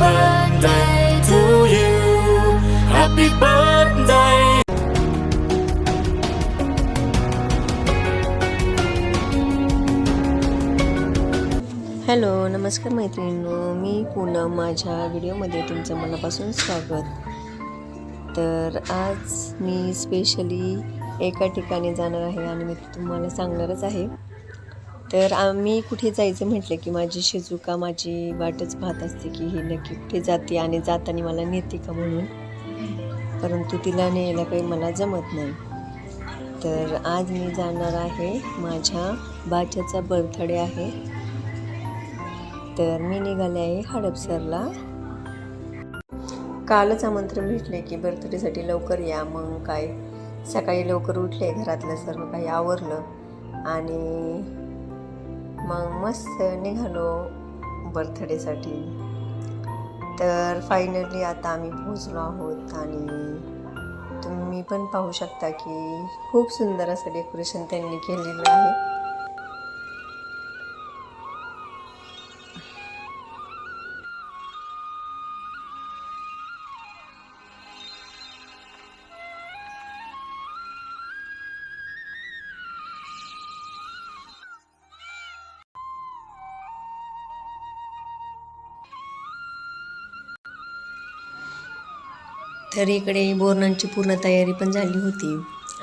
birthday to you. Happy birthday. Hello नमस्कार मैत्रिणींनो, मी पूनम. माझ्या व्हिडिओमध्ये तुमचं मनापासून स्वागत. तर आज मी स्पेशली एका ठिकाणी जाणार आहे आणि मी तुम्हाला सांगणारच आहे. तर आम्ही कुठे जायचं म्हटलं की माझी शिजुका माझी वाटच पाहत असते की ही नक्की कुठे जाते आणि जाताना मला नेते का म्हणून, परंतु तिला न्यायला काही मला जमत नाही. तर आज मी जाणार आहे, माझ्या बाच्याचा बर्थडे आहे. तर मी निघाले आहे हडपसरला. कालच आमंत्रण भेटले की बर्थडेसाठी लवकर या. मग काय सकाळी लवकर उठले, घरातलं सर्व काही आवरलं आणि मग मस्त निघालो बर्थडेसाठी. तर फायनली आता आम्ही पोहोचलो आहोत आणि तुम्ही पण पाहू शकता की खूप सुंदर असं डेकोरेशन त्यांनी केलेलं आहे. तर इकडे बोरनांची पूर्ण तयारी पण झाली होती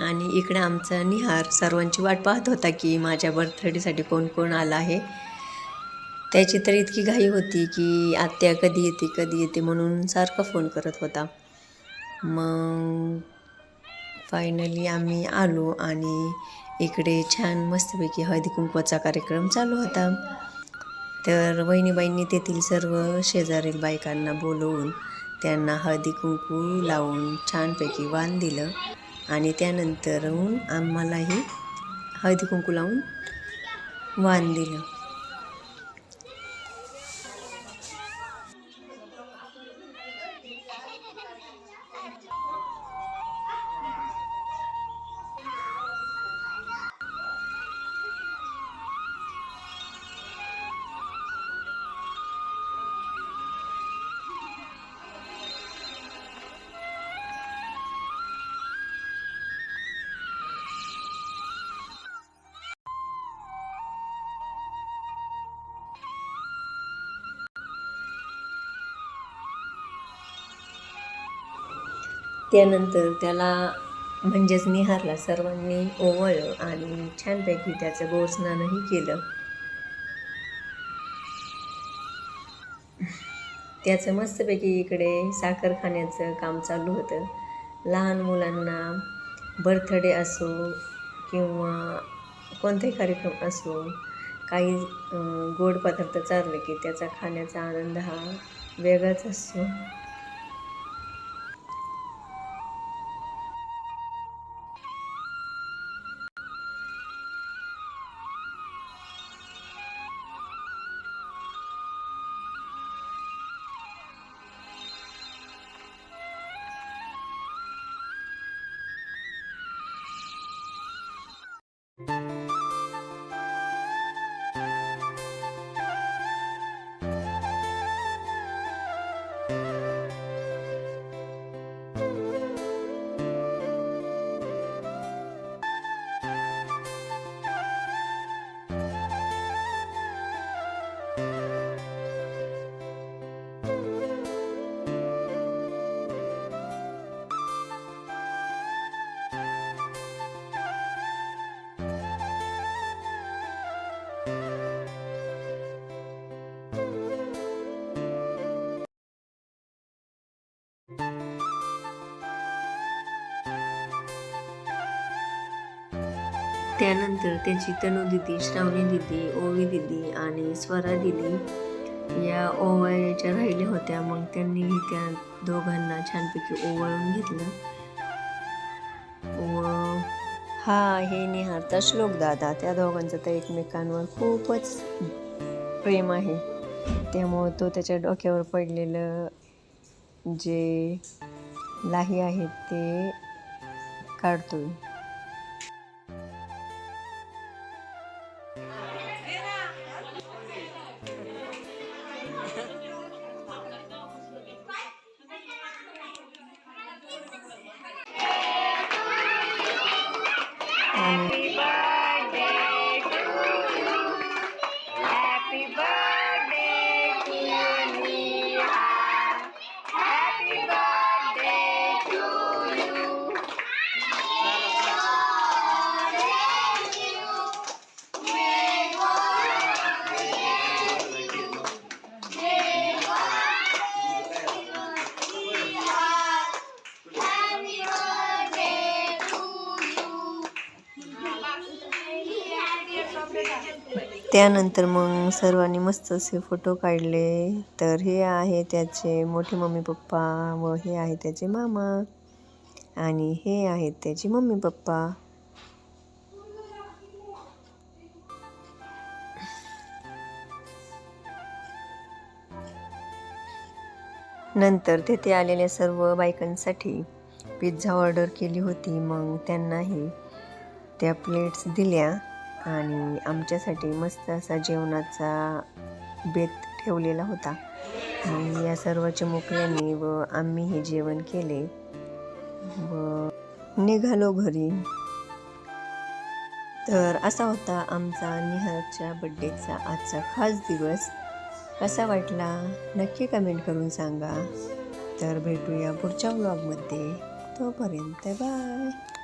आणि इकडे आमचा निहार सर्वांची वाट पाहत होता की माझ्या बर्थडेसाठी कोण कोण आला आहे. त्याची तर इतकी घाई होती की आत्या कधी येते म्हणून सारखा फोन करत होता. मग फायनली आम्ही आलो आणि इकडे छान मस्तपैकी हळदी कुंकवाचा कार्यक्रम चालू होता. तर वहिनीबाईंनी तेथील सर्व शेजारील बायकांना बोलवून त्यांना हळदी कुंकू लावून छानपैकी वाण दिलं आणि त्यानंतर आम्हालाही हळदी कुंकू लावून वाण दिलं. त्यानंतर त्याला म्हणजेच निहारला सर्वांनी ओवाळलं आणि छानपैकी त्याचं गोड स्नानही केलं. त्याचं मस्तपैकी इकडे साखर खाण्याचं काम चालू होतं. लहान मुलांना बर्थडे असो किंवा कोणताही कार्यक्रम असो, काही गोड पदार्थ चालले की त्याचा खाण्याचा आनंद हा वेगळाच असतो. त्यानंतर त्याची तनू दिदी, श्रावणी दिदी, ओवी दिदी आणि स्वरा दिदी या ओवाळायच्या राहिल्या होत्या. मग त्यांनी त्या दोघांना छानपैकी ओवाळून घेतलं. व हा आहे निहारचा श्लोक दादा. त्या दोघांचं तर एकमेकांवर खूपच प्रेम आहे, त्यामुळं तो त्याच्या डोक्यावर पडलेलं जे लाही आहेत ते काढतोय. आणि त्यानंतर मग सर्वांनी मस्त असे फोटो काढले. तर हे आहे त्याचे मोठे मम्मी पप्पा व हे आहे त्याचे मामा आणि हे आहेत त्याचे मम्मी पप्पा. नंतर तेथे आलेल्या सर्व बायकांसाठी पिझ्झा ऑर्डर केली होती. मग त्यांनाही त्या प्लेट्स दिल्या आणि आमच्यासाठी मस्त असा जेवणाचा बेत ठेवलेला होता. मग या सर्व चिमुकल्यांनी व आम्हीही जेवण केले व निघालो घरी. तर असा होता आमचा निहारच्या बड्डेचा आजचा खास दिवस. कसा वाटला नक्की कमेंट करून सांगा. तर भेटूया पुढच्या व्लॉगमध्ये. तोपर्यंत बाय.